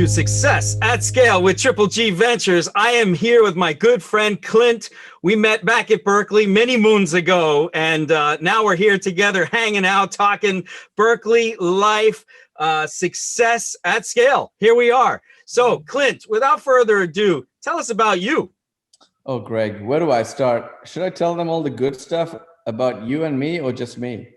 to Success at Scale with Triple G Ventures. I am here with my good friend Clint. We met back at Berklee many moons ago, and now we're here together hanging out, talking Berklee life, success at scale. Here we are. So, Clint, without further ado, tell us about you. Oh, Greg, where do I start? Should I tell them all the good stuff about you and me, or just me?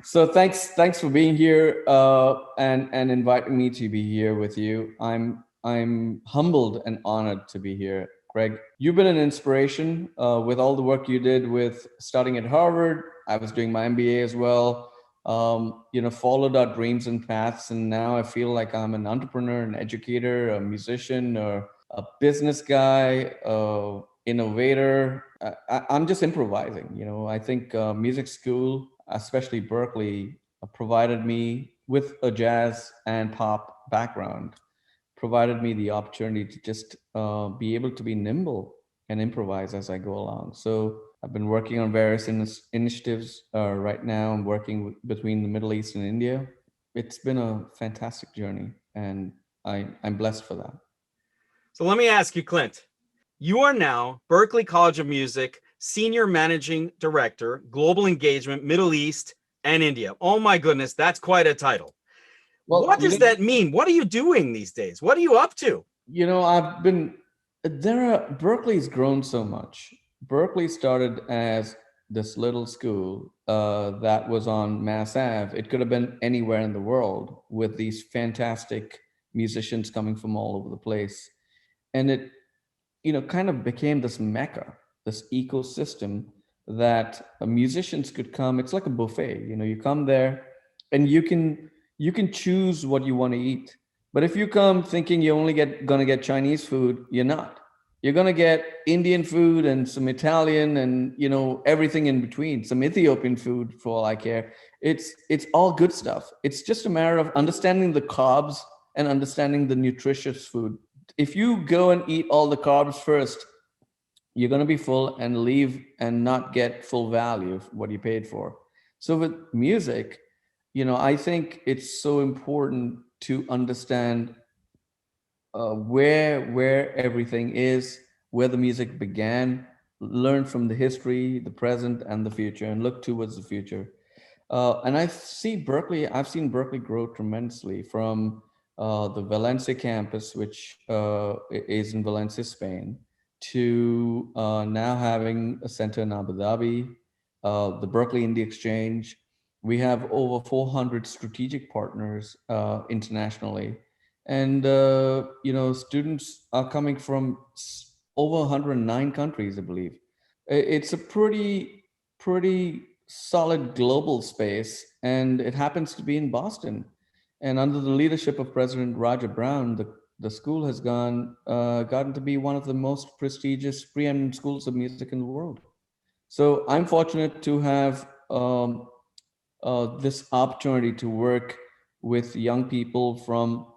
So thanks for being here and inviting me to be here with you. I'm humbled and honored to be here, Greg. You've been an inspiration with all the work you did with starting at Harvard. I was doing my MBA as well. Followed our dreams and paths, and now I feel like I'm an entrepreneur, an educator, a musician, or a business guy, innovator. I'm just improvising. I think music school, especially Berklee, provided me with a jazz and pop background, provided me the opportunity to just be able to be nimble and improvise as I go along. So I've been working on various initiatives. Right now, I'm working between the Middle East and India. It's been a fantastic journey, and I'm blessed for that. So let me ask you, Clint, you are now Berklee College of Music Senior Managing Director, Global Engagement, Middle East and India. Oh my goodness, that's quite a title. Well, what does that mean? What are you doing these days? What are you up to? Berklee's grown so much. Berklee started as this little school that was on Mass Ave. It could have been anywhere in the world with these fantastic musicians coming from all over the place. And it, kind of became this mecca, this ecosystem that musicians could come. It's like a buffet. You come there and you can choose what you want to eat. But if you come thinking you're only gonna get Chinese food, you're not. You're gonna get Indian food and some Italian and everything in between, some Ethiopian food for all I care. It's all good stuff. It's just a matter of understanding the carbs and understanding the nutritious food. If you go and eat all the carbs first, you're going to be full and leave and not get full value of what you paid for. So with music, I think it's so important to understand where everything is, where the music began, learn from the history, the present, and the future, and look towards the future. And I've seen Berklee grow tremendously from the Valencia campus, which is in Valencia, Spain, to now having a center in Abu Dhabi, the Berklee Indie Exchange. We have over 400 strategic partners internationally. And, students are coming from over 109 countries, I believe. It's a pretty solid global space, and it happens to be in Boston. And under the leadership of President Roger Brown, the school has gotten to be one of the most prestigious preeminent schools of music in the world. So I'm fortunate to have this opportunity to work with young people from,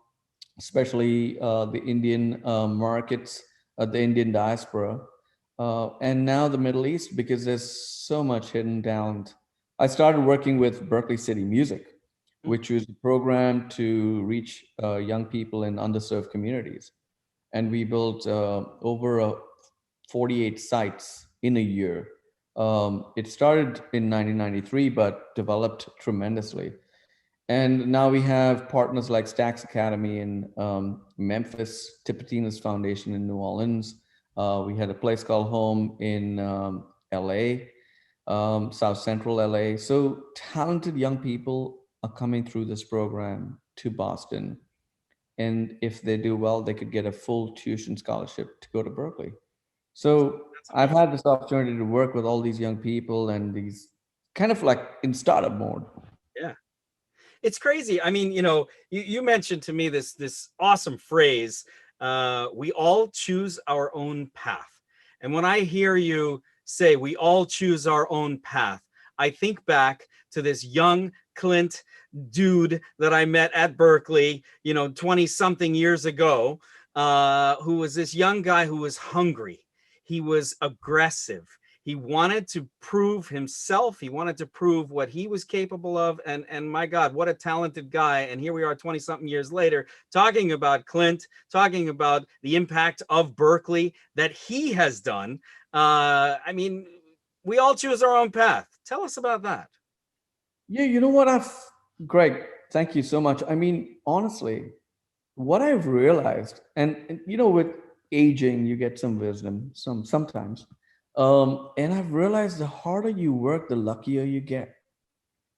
especially the Indian markets, the Indian diaspora, and now the Middle East, because there's so much hidden talent. I started working with Berklee City Music, which was a program to reach young people in underserved communities. And we built over 48 sites in a year. It started in 1993, but developed tremendously. And now we have partners like Stax Academy in Memphis, Tipitina's Foundation in New Orleans. We had a place called Home in LA, South Central LA. So talented young people are coming through this program to Boston. And if they do well, they could get a full tuition scholarship to go to Berklee. So I've had this opportunity to work with all these young people and these kind of like in startup mode. Yeah. It's crazy. I mean, you mentioned to me this awesome phrase, we all choose our own path. And when I hear you say we all choose our own path, I think back to this young Clint dude that I met at Berklee, 20 something years ago, who was this young guy who was hungry. He was aggressive. He wanted to prove himself. He wanted to prove what he was capable of. And my God, what a talented guy. And here we are 20 something years later, talking about Clint, talking about the impact of Berklee that he has done. I mean, we all choose our own path. Tell us about that. Yeah, you know what Greg, thank you so much. I mean, honestly, what I've realized, and you know, with aging, you get some wisdom, sometimes. And I've realized the harder you work, the luckier you get.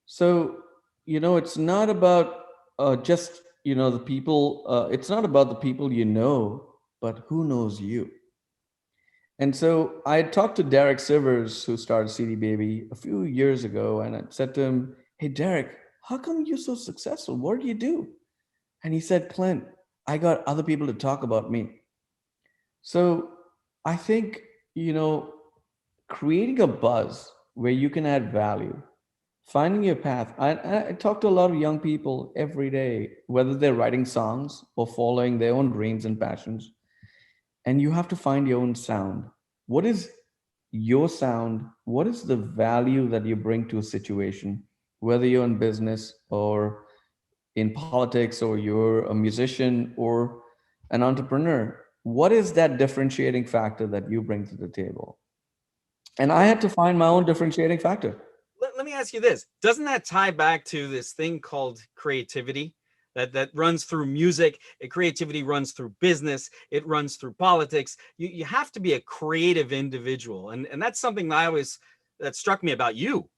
So, you know, it's not about just, you know, the people, it's not about the people you know, but who knows you. And so I had talked to Derek Sivers, who started CD Baby a few years ago, and I said to him, "Hey, Derek, how come you're so successful? What do you do?" And he said, "Clint, I got other people to talk about me." So I think, you know, creating a buzz where you can add value, finding your path. I talk to a lot of young people every day, whether they're writing songs or following their own dreams and passions. And you have to find your own sound. What is your sound? What is the value that you bring to a situation, whether you're in business or in politics or you're a musician or an entrepreneur? What is that differentiating factor that you bring to the table? And I had to find my own differentiating factor. Let me ask you this. Doesn't that tie back to this thing called creativity that runs through music? Creativity runs through business. It runs through politics. You have to be a creative individual. And that's something that struck me about you.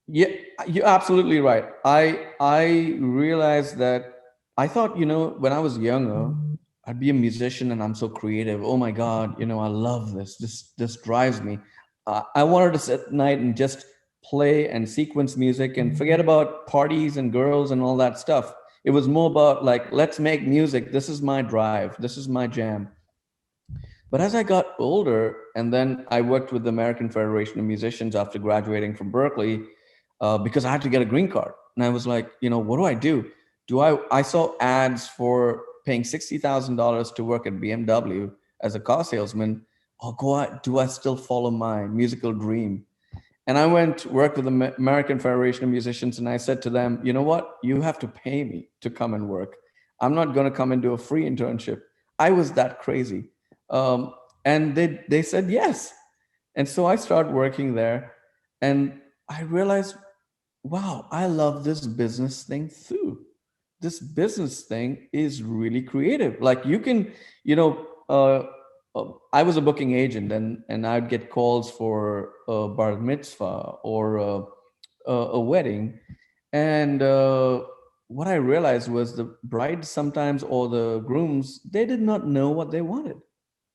Yeah, you're absolutely right. I realized that I thought, you know, when I was younger, I'd be a musician and I'm so creative. Oh my God, you know, I love this. This drives me. I wanted to sit at night and just play and sequence music and forget about parties and girls and all that stuff. It was more about like, let's make music. This is my drive. This is my jam. But as I got older, and then I worked with the American Federation of Musicians after graduating from Berklee, because I had to get a green card. And I was like, you know, what do I do? I saw ads for paying $60,000 to work at BMW as a car salesman. Oh, do I still follow my musical dream? And I went to work with the American Federation of Musicians, and I said to them, you know what? You have to pay me to come and work. I'm not going to come and do a free internship. I was that crazy. Um, and they said yes. And so I started working there, and I realized, wow, I love this business thing too. This business thing is really creative. Like you can, you know, I was a booking agent, and I'd get calls for a bar mitzvah or a wedding. And what I realized was the brides sometimes or the grooms, they did not know what they wanted.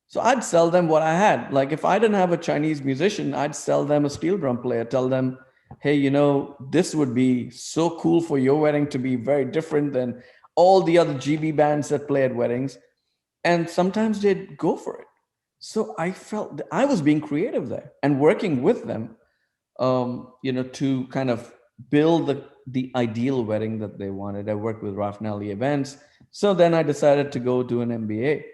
So I'd sell them what I had. Like if I didn't have a Chinese musician, I'd sell them a steel drum player, tell them, hey, you know, this would be so cool for your wedding to be very different than all the other GB bands that play at weddings. And sometimes they'd go for it. So I felt that I was being creative there and working with them, you know, to kind of build the ideal wedding that they wanted. I worked with Raffinelli Events. So then I decided to go do an MBA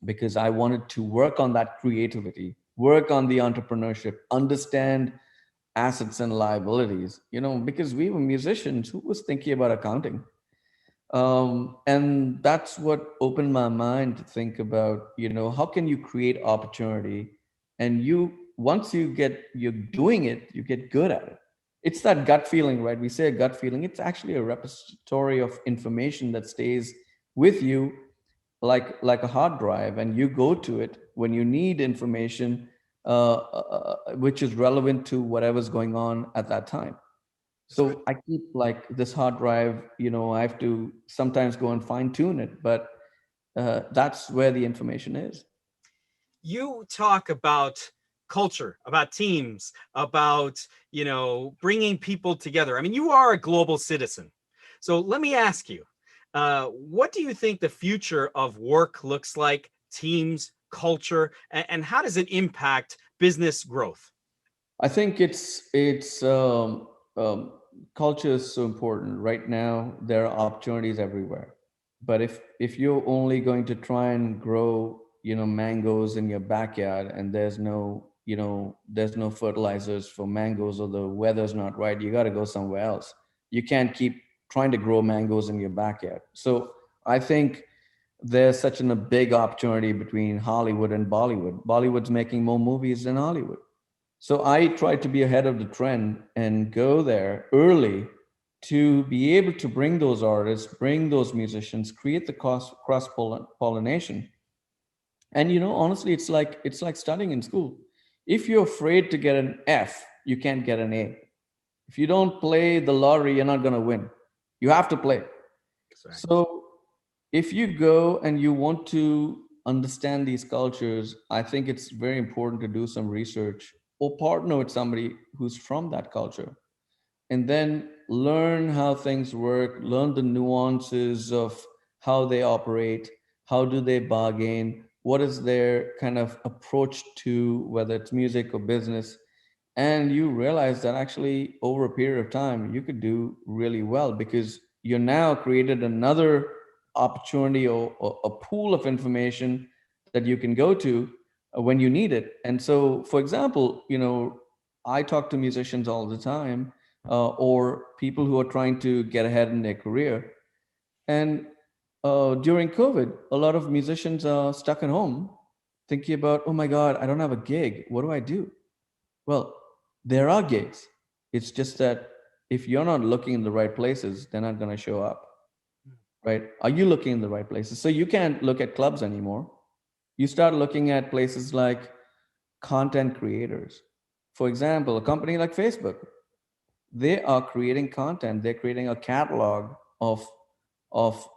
because I wanted to work on that creativity, work on the entrepreneurship, understand assets and liabilities, you know, because we were musicians. Who was thinking about accounting? And that's what opened my mind to think about, you know, how can you create opportunity? And once you're doing it, you get good at it. It's that gut feeling, right? We say a gut feeling. It's actually a repository of information that stays with you like a hard drive, and you go to it when you need information, which is relevant to whatever's going on at that time. So I keep like this hard drive, you know, I have to sometimes go and fine tune it, but that's where the information is. You talk about culture, about teams, about, bringing people together. I mean, you are a global citizen. So let me ask you, what do you think the future of work looks like, teams, culture, and how does it impact business growth? I think it's culture is so important. Right now, there are opportunities everywhere. But if you're only going to try and grow, you know, mangoes in your backyard and there's no there's no fertilizers for mangoes, or the weather's not right, you got to go somewhere else. You can't keep trying to grow mangoes in your backyard. So I think there's a big opportunity between Hollywood and Bollywood. Bollywood's making more movies than Hollywood. So I try to be ahead of the trend and go there early to be able to bring those artists, bring those musicians, create the cross pollination. And honestly, it's like studying in school. If you're afraid to get an F, you can't get an A. If you don't play the lottery, you're not going to win. You have to play. Exactly. So if you go and you want to understand these cultures, I think it's very important to do some research or partner with somebody who's from that culture, and then learn how things work, learn the nuances of how they operate, how do they bargain, what is their kind of approach to whether it's music or business. And you realize that actually over a period of time you could do really well, because you're now created another opportunity, or a pool of information that you can go to when you need it. And so, for example, I talk to musicians all the time, or people who are trying to get ahead in their career. And during COVID, a lot of musicians are stuck at home thinking about, oh my God, I don't have a gig. What do I do? Well, there are gigs. It's just that if you're not looking in the right places, they're not going to show up, right? Are you looking in the right places? So you can't look at clubs anymore. You start looking at places like content creators. For example, a company like Facebook, they are creating content. They're creating a catalog of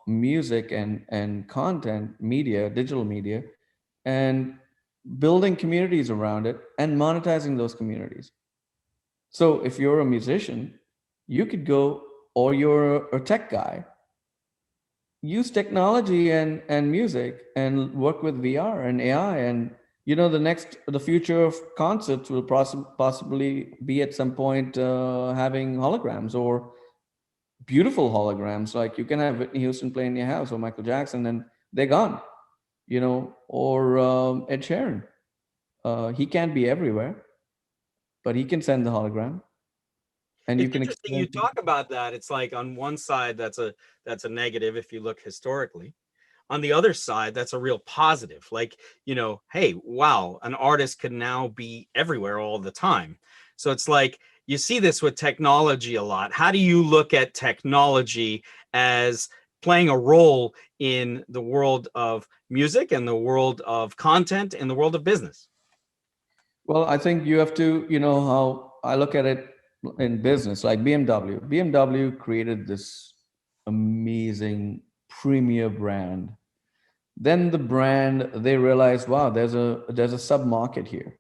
music and content media, digital media, and building communities around it and monetizing those communities. So if you're a musician, you could go, or you're a tech guy, use technology and music and work with VR and AI. And the future of concerts will possibly be at some point having holograms, or beautiful holograms. Like you can have Whitney Houston play in your house, or Michael Jackson, and they're gone. Or Ed Sheeran. He can't be everywhere, but he can send the hologram, and you It's can interesting you experience. talk about that. It's like on one side that's a negative if you look historically. On the other side, that's a real positive. Like, hey, wow, an artist can now be everywhere all the time. So it's like you see this with technology a lot. How do you look at technology as playing a role in the world of music and the world of content and the world of business? Well, I think you have to, how I look at it in business, like BMW. BMW created this amazing premier brand. Then the brand, they realized, wow, there's a sub market here,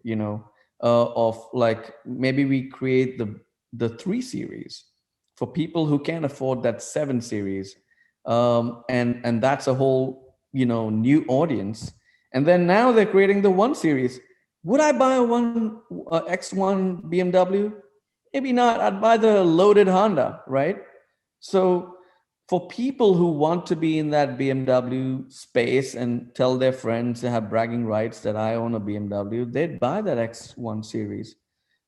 of like, maybe we create the 3 series for people who can't afford that 7 series. And that's a whole, new audience. And then now they're creating the 1 series. Would I buy a X1 BMW? Maybe not. I'd buy the loaded Honda, right? So for people who want to be in that BMW space and tell their friends they have bragging rights that I own a BMW, they'd buy that X1 series.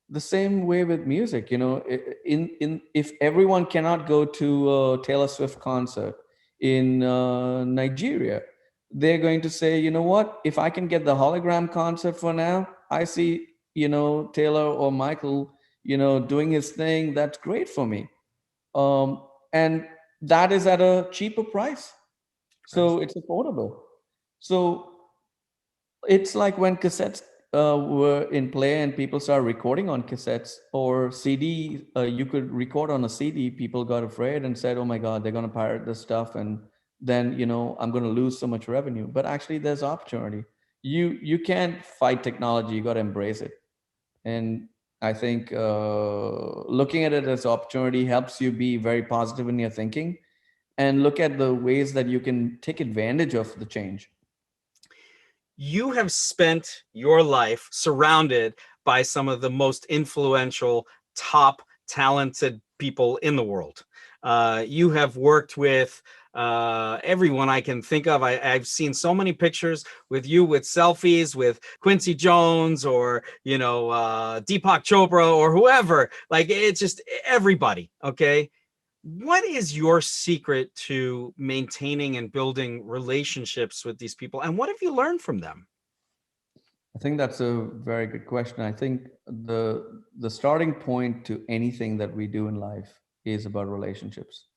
The same way with music, in if everyone cannot go to a Taylor Swift concert in Nigeria, they're going to say, you know what, if I can get the hologram concert for now, I see, Taylor or Michael, doing his thing, that's great for me. And that is at a cheaper price, Right. so it's affordable. So it's like when cassettes were in play and people started recording on cassettes, or CD. You could record on a CD. People got afraid and said, "Oh my God, they're going to pirate this stuff, and then I'm going to lose so much revenue." But actually, there's opportunity. You can't fight technology. You got to embrace it. And I think looking at it as opportunity helps you be very positive in your thinking, and look at the ways that you can take advantage of the change. You have spent your life surrounded by some of the most influential, top talented people in the world. You have worked with everyone I can think of. I've seen so many pictures with you with selfies with Quincy Jones or, Deepak Chopra or whoever. Like, it's just everybody. Okay. What is your secret to maintaining and building relationships with these people? And what have you learned from them? I think that's a very good question. I think the starting point to anything that we do in life is about relationships.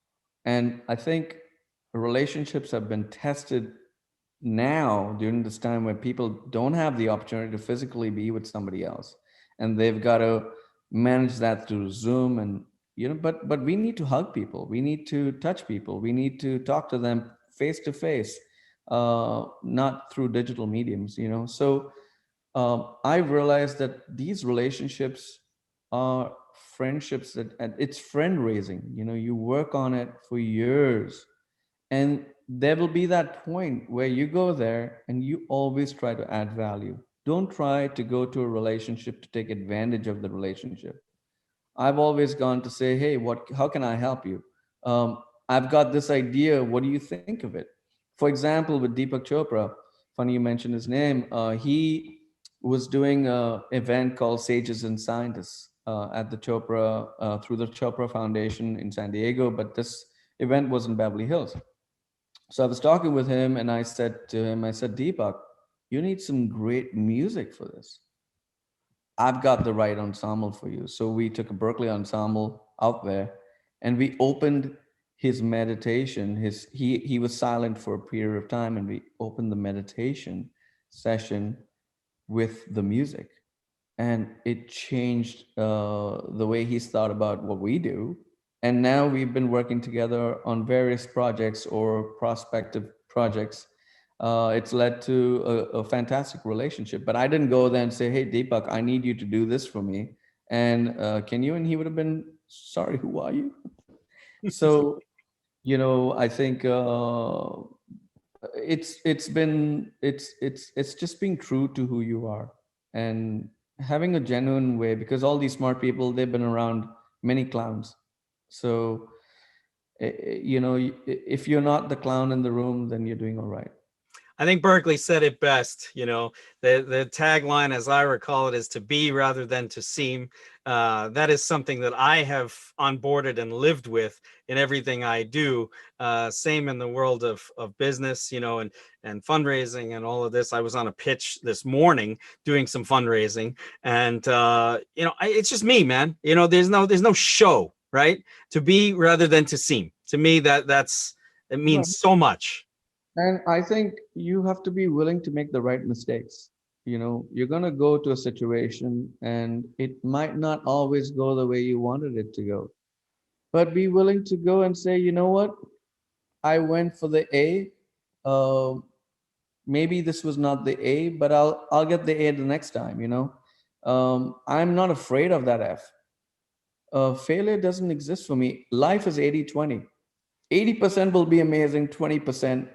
And I think relationships have been tested now during this time where people don't have the opportunity to physically be with somebody else, and they've got to manage that through Zoom. And but we need to hug people, we need to touch people, we need to talk to them face to face, not through digital mediums. So I've realized that these relationships are friendships, and it's friend raising. You work on it for years, and there will be that point where you go there and you always try to add value. Don't try to go to a relationship to take advantage of the relationship. I've always gone to say, hey, how can I help you? I've got this idea. What do you think of it? For example, with Deepak Chopra, funny you mentioned his name. He was doing an event called Sages and Scientists at the Chopra, through the Chopra Foundation in San Diego, but this event was in Beverly Hills. So I was talking with him and I said to him, I said, Deepak, you need some great music for this. I've got the right ensemble for you. So we took a Berklee ensemble out there and we opened his meditation. He was silent for a period of time, and we opened the meditation session with the music. And it changed the way he's thought about what we do. And now we've been working together on various projects or prospective projects. It's led to a fantastic relationship. But I didn't go there and say, hey, Deepak, I need you to do this for me. And can you? And he would have been, sorry, who are you? So, I think it's just being true to who you are, and having a genuine way, because all these smart people, they've been around many clowns. So if you're not the clown in the room, then you're doing all right. I think Berklee said it best. The tagline, as I recall it, is to be rather than to seem. That is something that I have onboarded and lived with in everything I do. Same in the world of business, and fundraising and all of this. I was on a pitch this morning doing some fundraising, and it's just me, man. There's no show, right? To be rather than to seem. To me, it Right. means so much. And I think you have to be willing to make the right mistakes. You're going to go to a situation and it might not always go the way you wanted it to go. But be willing to go and say, you know what? I went for the A. Maybe this was not the A, but I'll get the A the next time, I'm not afraid of that F. Failure doesn't exist for me. Life is 80-20. 80% will be amazing, 20%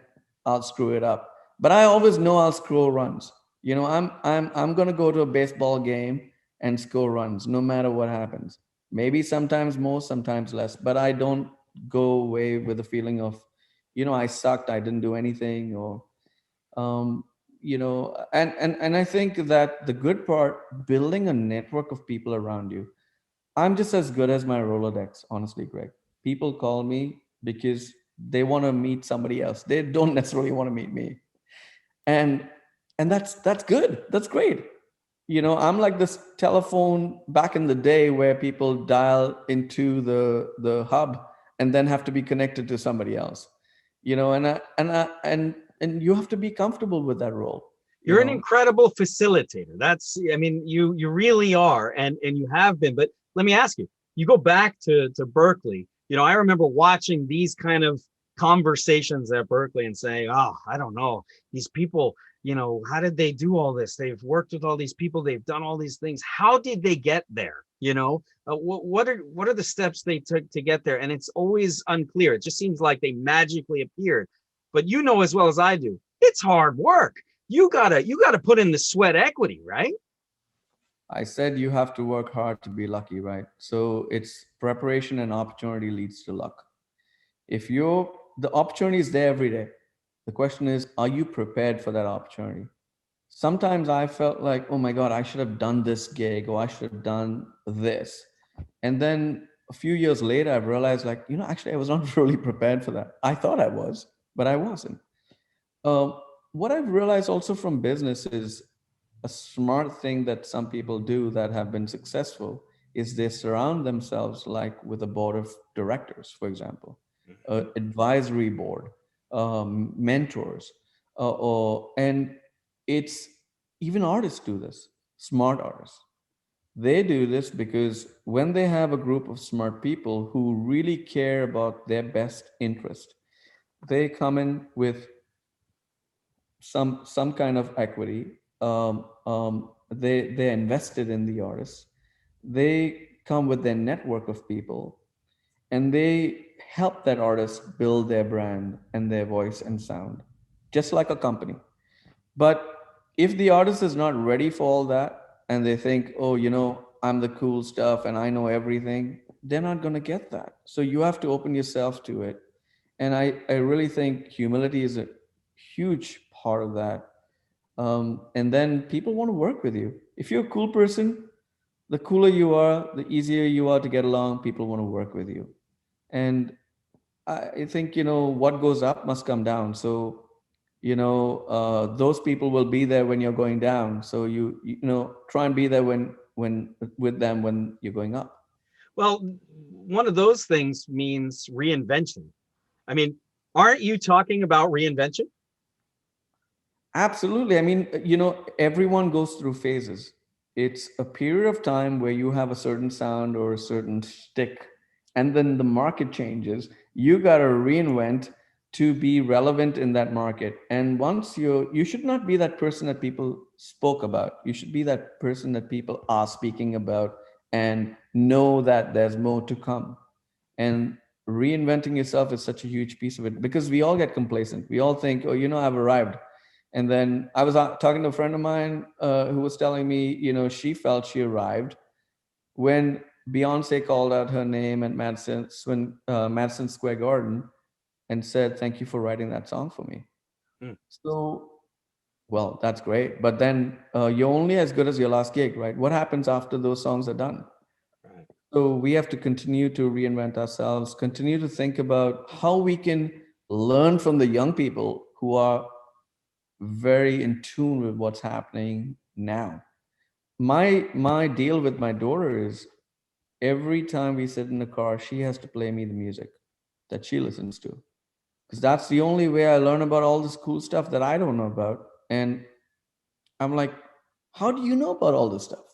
I'll screw it up. But I always know I'll score runs. I'm gonna go to a baseball game and score runs no matter what happens. Maybe sometimes more, sometimes less, but I don't go away with the feeling of, I sucked, I didn't do anything, or and I think that the good part, building a network of people around you. I'm just as good as my Rolodex, honestly, Greg. People call me because they want to meet somebody else. They don't necessarily want to meet me. And that's good. That's great. I'm like this telephone back in the day where people dial into the hub and then have to be connected to somebody else. And you have to be comfortable with that role. You're an incredible facilitator. You really are, and you have been. But let me ask you, you go back to Berklee. I remember watching these kind of conversations at Berklee and saying, oh, I don't know, these people, how did they do all this? They've worked with all these people, they've done all these things. How did they get there? What are the steps they took to get there? And it's always unclear. It just seems like they magically appeared. But as well as I do, it's hard work. You gotta put in the sweat equity, right? I said you have to work hard to be lucky, right? So it's preparation and opportunity leads to luck. If you're the opportunity is there every day. The question is, are you prepared for that opportunity? Sometimes I felt like, oh my God, I should have done this gig or I should have done this. And then a few years later, I've realized, like, actually, I was not really prepared for that. I thought I was, but I wasn't. What I've realized also from business is a smart thing that some people do that have been successful is they surround themselves like with a board of directors, for example, Mhm. advisory board, mentors, and it's even artists do this. Smart artists, they do this because when they have a group of smart people who really care about their best interest, they come in with some kind of equity. They're invested in the artists. They come with their network of people, and they help that artist build their brand and their voice and sound, just like a company. But if the artist is not ready for all that, and they think, oh, I'm the cool stuff and I know everything, they're not going to get that. So you have to open yourself to it. And I really think humility is a huge part of that. And then people want to work with you. If you're a cool person, the cooler you are, the easier you are to get along. People want to work with you. And I think, what goes up must come down. So, those people will be there when you're going down. So try and be there when with them when you're going up. Well, one of those things means reinvention. I mean, aren't you talking about reinvention? Absolutely. I mean, everyone goes through phases. It's a period of time where you have a certain sound or a certain stick, and then the market changes. You got to reinvent to be relevant in that market. And once you should not be that person that people spoke about. You should be that person that people are speaking about and know that there's more to come. And reinventing yourself is such a huge piece of it because we all get complacent. We all think, oh, I've arrived. And then I was talking to a friend of mine who was telling me, she felt she arrived when Beyonce called out her name at Madison Square Garden and said, "Thank you for writing that song for me." Mm, So, well, that's great. But then you're only as good as your last gig, right? What happens after those songs are done? right. So we have to continue to reinvent ourselves, continue to think about how we can learn from the young people who are very in tune with what's happening now. My deal with my daughter is every time we sit in the car, she has to play me the music that she listens to. Because that's the only way I learn about all this cool stuff that I don't know about. And I'm like, how do you know about all this stuff?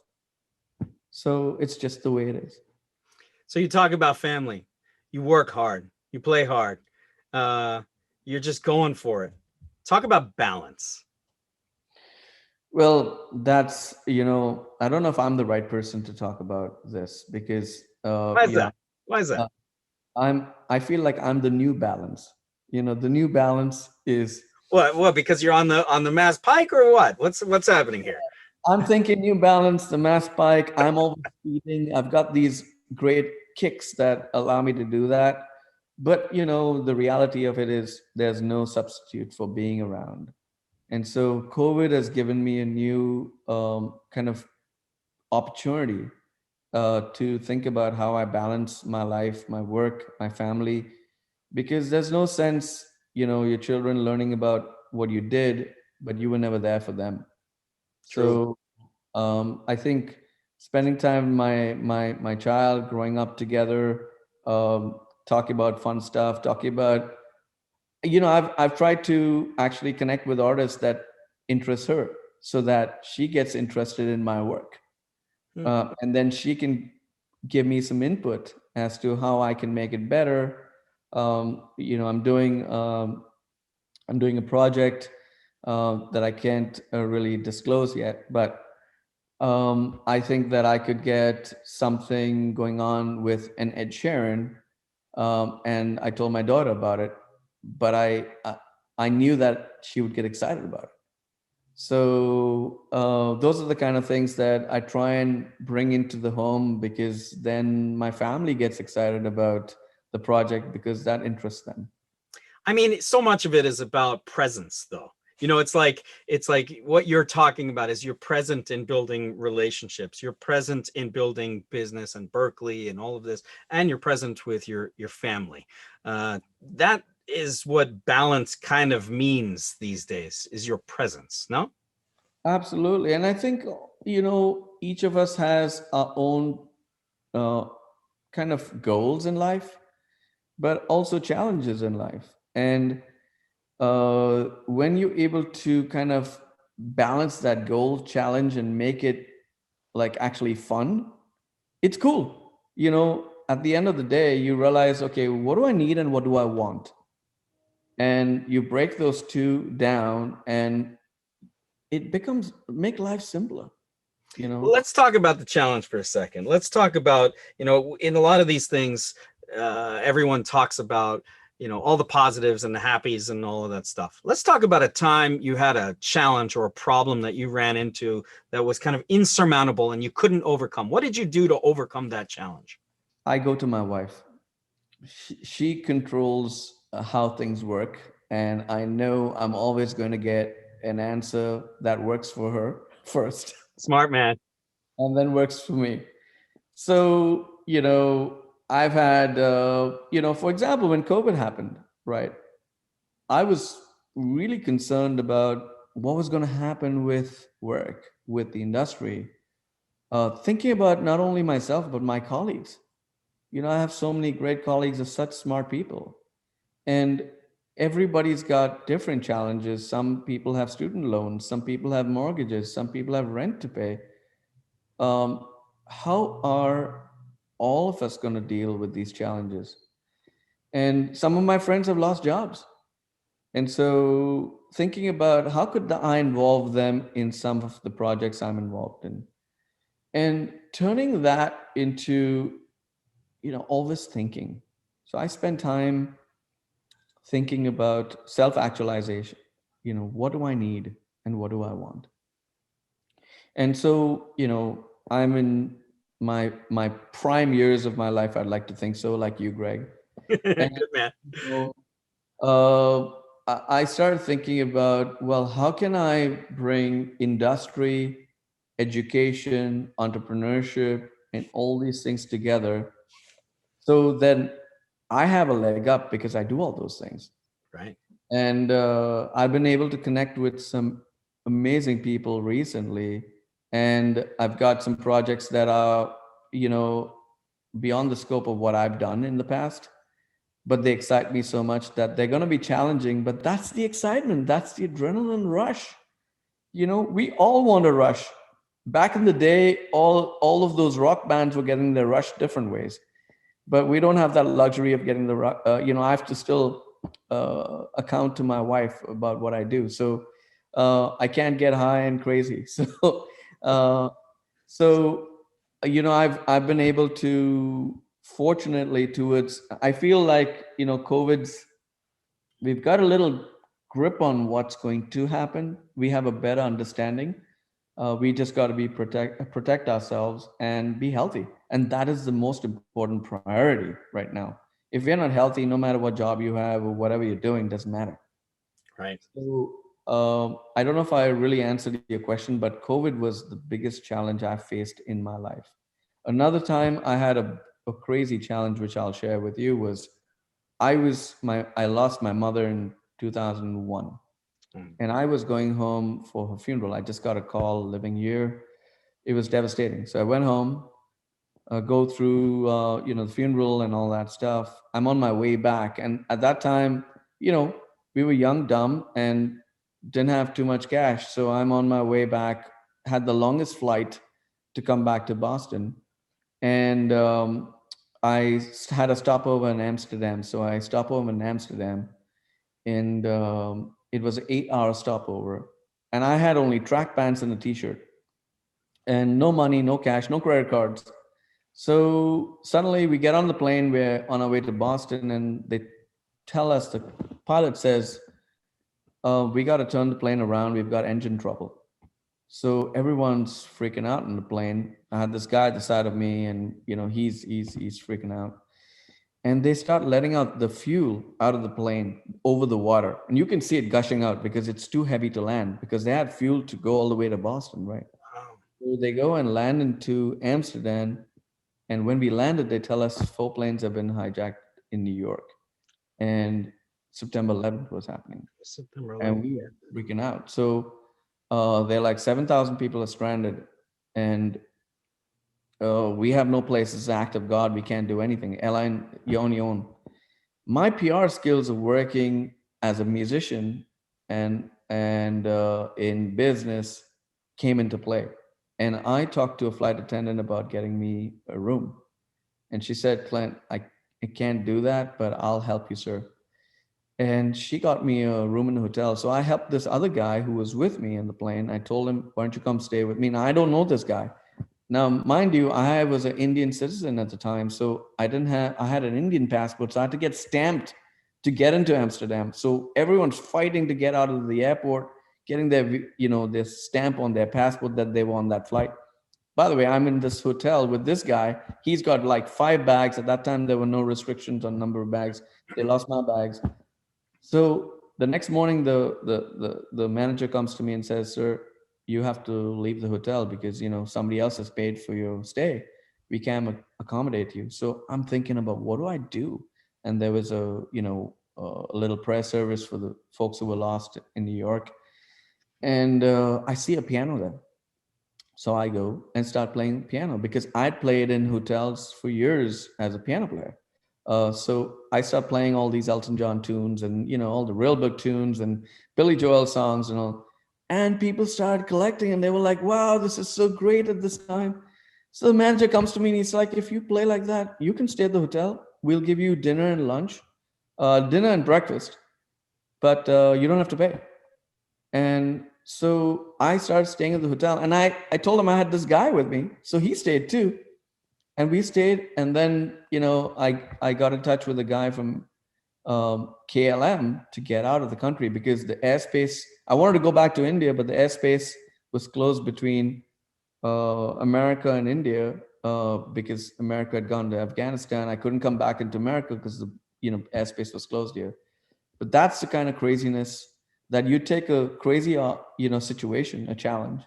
So it's just the way it is. So you talk about family. You work hard. You play hard. Uh, you're just going for it. Talk about balance. Well, that's, I don't know if I'm the right person to talk about this because, Why is that? Why is that? uh, I feel like I'm the new balance. The new balance is, What? What? Because you're on the Mass Pike or what? What's happening here? I'm thinking New Balance, the Mass Pike. I'm always speeding. I've got these great kicks that allow me to do that. But, the reality of it is there's no substitute for being around. And so COVID has given me a new kind of opportunity to think about how I balance my life, my work, my family, because there's no sense, your children learning about what you did, but you were never there for them. True. So I think spending time with my child, growing up together, talking about fun stuff, talking about, I've tried to actually connect with artists that interest her, so that she gets interested in my work, Hmm. and then she can give me some input as to how I can make it better. I'm doing a project that I can't really disclose yet, but I think that I could get something going on with an Ed Sheeran, and I told my daughter about it, but I knew that she would get excited about it. So those are the kind of things that I try and bring into the home because then my family gets excited about the project because that interests them. I mean, so much of it is about presence, though. It's like what you're talking about is you're present in building relationships. You're present in building business and Berklee and all of this, and you're present with your family. That is what balance kind of means these days, is your presence. No? Absolutely. And I think, each of us has our own uh, kind of goals in life, but also challenges in life. And when you're able to kind of balance that goal challenge and make it like actually fun, it's cool. At the end of the day, you realize, okay, what do I need and what do I want? And you break those two down and it becomes make life simpler, you know? Let's talk about the challenge for a second. Let's talk about, in a lot of these things, everyone talks about, all the positives and the happies and all of that stuff. Let's talk about a time you had a challenge or a problem that you ran into that was kind of insurmountable and you couldn't overcome. What did you do to overcome that challenge? I go to my wife. She controls how things work. And I know I'm always going to get an answer that works for her first Smart man. and then works for me. So, I've had, for example, when COVID happened, right? I was really concerned about what was going to happen with work, with the industry, thinking about not only myself, but my colleagues. I have so many great colleagues of such smart people. And everybody's got different challenges. Some people have student loans, some people have mortgages, some people have rent to pay. Um, how are all of us going to deal with these challenges? And some of my friends have lost jobs. And so thinking about how could I involve them in some of the projects I'm involved in, and turning that into, always thinking. So I spend time thinking about self-actualization. What do I need and what do I want? And so, I'm in my prime years of my life, I'd like to think so, like you, Greg. And Good man. so, uh, I started thinking about, well, how can I bring industry, education, entrepreneurship, and all these things together so then I have a leg up because I do all those things. Right. And I've been able to connect with some amazing people recently. And I've got some projects that are, you know, beyond the scope of what I've done in the past, but they excite me so much that they're going to be challenging. But that's the excitement, that's the adrenaline rush. We all want a rush. Back in the day, all of those rock bands were getting their rush different ways, but we don't have that luxury of getting the I have to still account to my wife about what I do, so I can't get high and crazy. Uh, so I've been able to, fortunately, towards, I feel like, COVID's, we've got a little grip on what's going to happen. We have a better understanding. We just got to protect ourselves and be healthy, and that is the most important priority right now. If you're not healthy, no matter what job you have or whatever you're doing, doesn't matter. Right. So I don't know if I really answered your question, but COVID was the biggest challenge I faced in my life. Another time I had a crazy challenge, which I'll share with you, was I lost my mother in 2001. Mm. And I was going home for her funeral. I just got a call living here. It was devastating. So I went home, go through, the funeral and all that stuff. I'm on my way back. And at that time, we were young, dumb, and didn't have too much cash. So I'm on my way back, had the longest flight to come back to Boston. And had a stopover in Amsterdam. So I stopped over in Amsterdam, and it was an 8-hour stopover. And I had only track pants and a t-shirt, and no money, no cash, no credit cards. So suddenly we get on the plane, we're on our way to Boston, and they tell us, the pilot says, we got to turn the plane around, we've got engine trouble. So everyone's freaking out in the plane. I had this guy at the side of me, and he's freaking out. and they start letting out the fuel out of the plane over the water. And you can see it gushing out because it's too heavy to land, because they had fuel to go all the way to Boston, right? Wow. So they go and land into Amsterdam. And when we landed, they tell us 4 planes have been hijacked in New York. And September 11th was happening. September And 11th. we were freaking out. So they're like 7,000 people are stranded. And we have no place. It's the act of God. We can't do anything. Airline, you're on your own. My PR skills of working as a musician and in business came into play. And I talked to a flight attendant about getting me a room. And she said, Clint, I can't do that, but I'll help you, sir. And she got me a room in the hotel. So I helped this other guy who was with me in the plane. I told him, why don't you come stay with me? Now, I don't know this guy. Now, mind you, I was an Indian citizen at the time. So I had an Indian passport. So I had to get stamped to get into Amsterdam. So everyone's fighting to get out of the airport, getting their stamp on their passport that they were on that flight. By the way, I'm in this hotel with this guy. He's got like 5 bags. At that time, there were no restrictions on number of bags. They lost my bags. So the next morning, the manager comes to me and says, "Sir, you have to leave the hotel because somebody else has paid for your stay. We can't accommodate you." So I'm thinking about, what do I do? And there was a little prayer service for the folks who were lost in New York, and I see a piano there. So I go and start playing piano because I'd played in hotels for years as a piano player. So I start playing all these Elton John tunes and all the real big tunes and Billy Joel songs and all. And people started collecting and they were like, "Wow, this is so great at this time." So the manager comes to me and he's like, "If you play like that, you can stay at the hotel. We'll give you dinner and lunch, dinner and breakfast, but you don't have to pay." And so I started staying at the hotel and I told him I had this guy with me. So he stayed too. And we stayed. And then, I got in touch with a guy from KLM to get out of the country because the airspace, I wanted to go back to India, but the airspace was closed between America and India because America had gone to Afghanistan. I couldn't come back into America because the airspace was closed here. But that's the kind of craziness that you take a crazy situation, a challenge,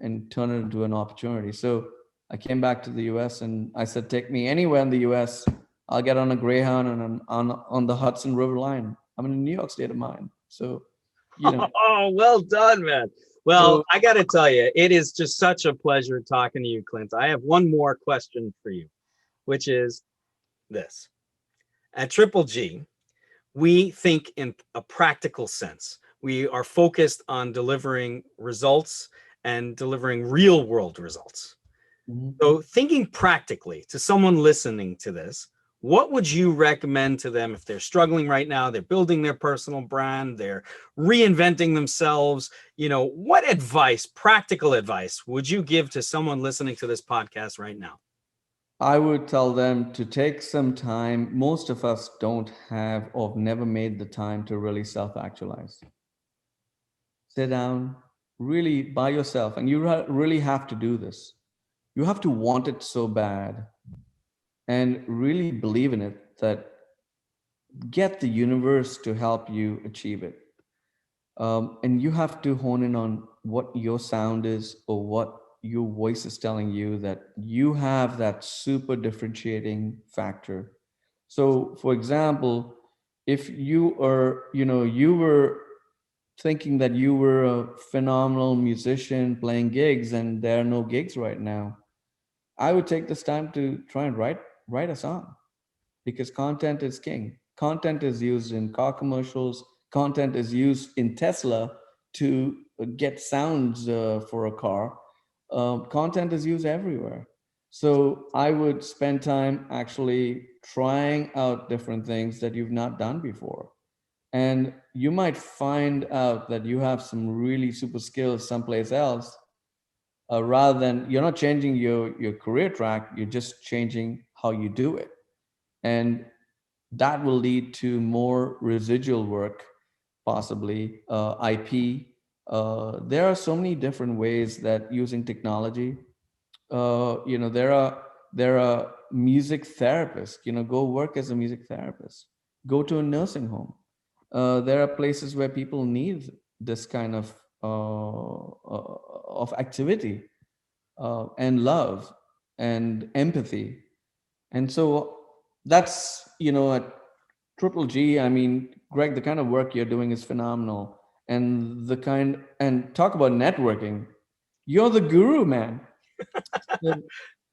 and turn it into an opportunity. So I came back to the US and I said, take me anywhere in the US. I'll get on a Greyhound and on the Hudson River line. I'm in a New York state of mind. So, Oh, well done, man. Well, so I got to tell you, it is just such a pleasure talking to you, Clint. I have one more question for you, which is this. At Triple G, we think in a practical sense. We are focused on delivering results and delivering real world results. mhm. So, thinking practically to someone listening to this, what would you recommend to them if they're struggling right now? They're building their personal brand, they're reinventing themselves. What advice, practical advice, would you give to someone listening to this podcast right now? I would tell them to take some time. Most of us don't have or never made the time to really self actualize. Sit down, really by yourself, and you really have to do this. You have to want it so bad and really believe in it that get the universe to help you achieve it. And you have to hone in on what your sound is or what your voice is telling you that you have that super differentiating factor. So, for example, if you were thinking that you were a phenomenal musician playing gigs and there are no gigs right now, I would take this time to try and write a song because content is king. Content is used in car commercials. Content is used in Tesla to get sounds for a car. Content is used everywhere. So I would spend time actually trying out different things that you've not done before. And you might find out that you have some really super skills someplace else, rather than you're not changing your career track, you're just changing how you do it. And that will lead to more residual work, possibly IP. There are so many different ways that using technology, there are There are music therapists, go work as a music therapist, go to a nursing home. There are places where people need this kind of activity, and love and empathy. And so that's, at Triple G, I mean, Greg, the kind of work you're doing is phenomenal. And talk about networking. You're the guru, man. So,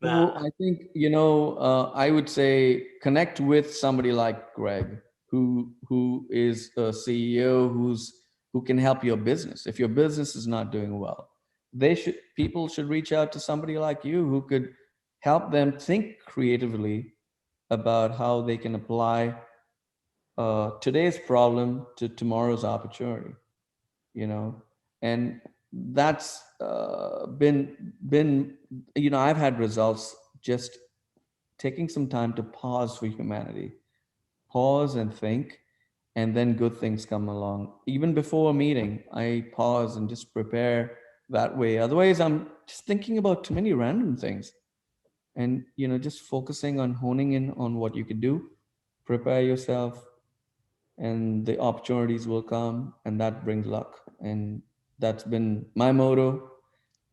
so Nah, I think, I would say connect with somebody like Greg, who is a CEO who can help your business. If your business is not doing well, people should reach out to somebody like you who could help them think creatively about how they can apply today's problem to tomorrow's opportunity. And that's been I've had results just taking some time to pause for humanity, pause and think, and then good things come along. Even before a meeting, I pause and just prepare that way. Otherwise, I'm just thinking about too many random things. And just focusing on honing in on what you can do, prepare yourself, and the opportunities will come, and that brings luck. And that's been my motto.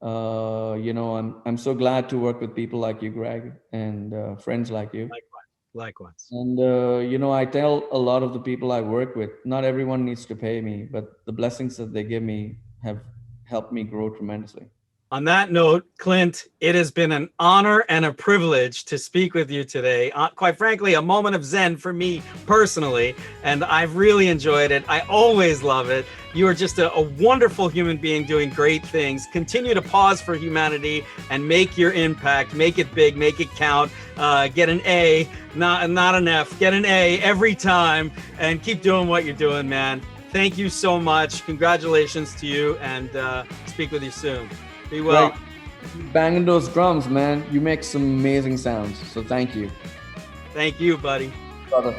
I'm so glad to work with people like you, Greg, and friends like you. likewise, likewise. And I tell a lot of the people I work with, not everyone needs to pay me, but the blessings that they give me have helped me grow tremendously. On that note, Clint, it has been an honor and a privilege to speak with you today. Quite frankly, a moment of Zen for me personally, and I've really enjoyed it. I always love it. You are just a wonderful human being doing great things. Continue to pause for humanity and make your impact. Make it big, make it count. Get an A, not an F. Get an A every time, and keep doing what you're doing, man. Thank you so much. Congratulations to you, and speak with you soon. Be well. Right. Banging those drums, man. You make some amazing sounds. So thank you. Thank you, buddy. Brother.